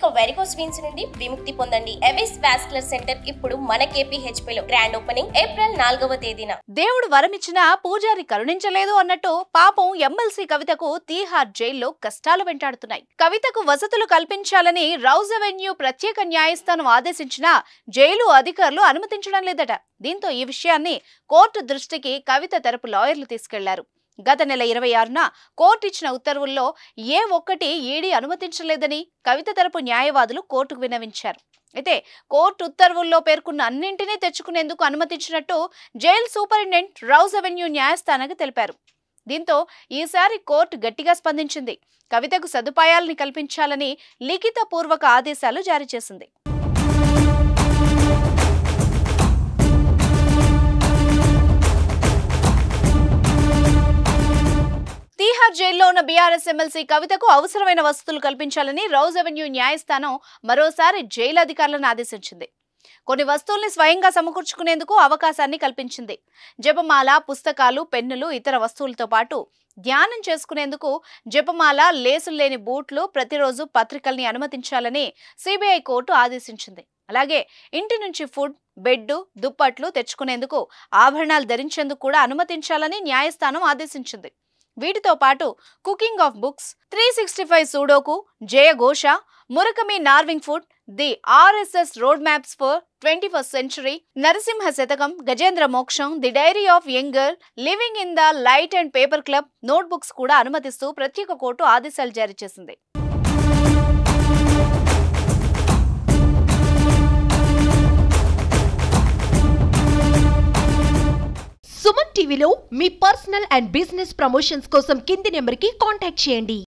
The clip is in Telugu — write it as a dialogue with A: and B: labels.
A: ఇక వెరికోస్ వెయిన్స్ నుండి విముక్తి పొందండి. ఎవిస్ వాస్కులర్ సెంటర్ ఇప్పుడు మన KPHP లో గ్రాండ్ ఓపెనింగ్ ఏప్రిల్ 4వ తేదీన.
B: దేవుడు వరమిచ్చినా పూజారి కరుణించలేదు అన్నట్టు పాపం ఎమ్మెల్సీ కవితకు తీహార్ జైల్లో కష్టాలు వెంటాడుతున్నాయి. కవితకు వసతులు కల్పించాలని రౌజ్ అవెన్యూ ప్రత్యేక న్యాయస్థానం ఆదేశించినా జైలు అధికారులు అనుమతించడం లేదట. దీంతో ఈ విషయాన్ని కోర్టు దృష్టికి కవిత తరపు లాయర్లు తీసుకెళ్లారు. గత నెల 26న కోర్టు ఇచ్చిన ఉత్తర్వుల్లో ఏ ఒక్కటి ఈడీ అనుమతించలేదని కవిత తరపు న్యాయవాదులు కోర్టుకు విన్నవించారు. అయితే కోర్టు ఉత్తర్వుల్లో పేర్కొన్న అన్నింటినీ తెచ్చుకునేందుకు అనుమతించినట్టు జైలు సూపరింటెండెంట్ రౌజ్ అవెన్యూ న్యాయస్థానానికి తెలిపారు. దీంతో ఈసారి కోర్టు గట్టిగా స్పందించింది. కవితకు సదుపాయాలని కల్పించాలని లిఖిత పూర్వక ఆదేశాలు జారీ చేసింది. తీహార్ జైల్లో ఉన్న బీఆర్ఎస్ ఎమ్మెల్సీ కవితకు అవసరమైన వసతులు కల్పించాలని రౌజ్ అవెన్యూ న్యాయస్థానం మరోసారి జైలు అధికారులను ఆదేశించింది. కొన్ని వస్తువుల్ని స్వయంగా సమకూర్చుకునేందుకు అవకాశాన్ని కల్పించింది. జపమాల, పుస్తకాలు, పెన్నులు, ఇతర వస్తువులతో పాటు ధ్యానం చేసుకునేందుకు జపమాల, లేసులు లేని బూట్లు, ప్రతిరోజు పత్రికల్ని అనుమతించాలని సిబిఐ కోర్టు ఆదేశించింది. అలాగే ఇంటి నుంచి ఫుడ్, బెడ్, దుప్పట్లు తెచ్చుకునేందుకు, ఆభరణాలు ధరించేందుకు కూడా అనుమతించాలని న్యాయస్థానం ఆదేశించింది. వీటితో పాటు కుకింగ్ ఆఫ్ బుక్స్, 365 సూడోకు, జయఘోష, Murakami Norwegian wood, the RSS road maps for 21st century, Narasimha Shatakam, Gajendra Moksham, the diary of young girl, living in the light and paper club notebooks కూడా అనుమతిస్తూ ప్రత్యేక కోర్టు ఆదేశాలు జారీ చేసింది.
C: సుమన్ టీవీలో మీ పర్సనల్ అండ్ బిజినెస్ ప్రమోషన్స్ కోసం కింది నెంబర్కి కాంటాక్ట్ చేయండి.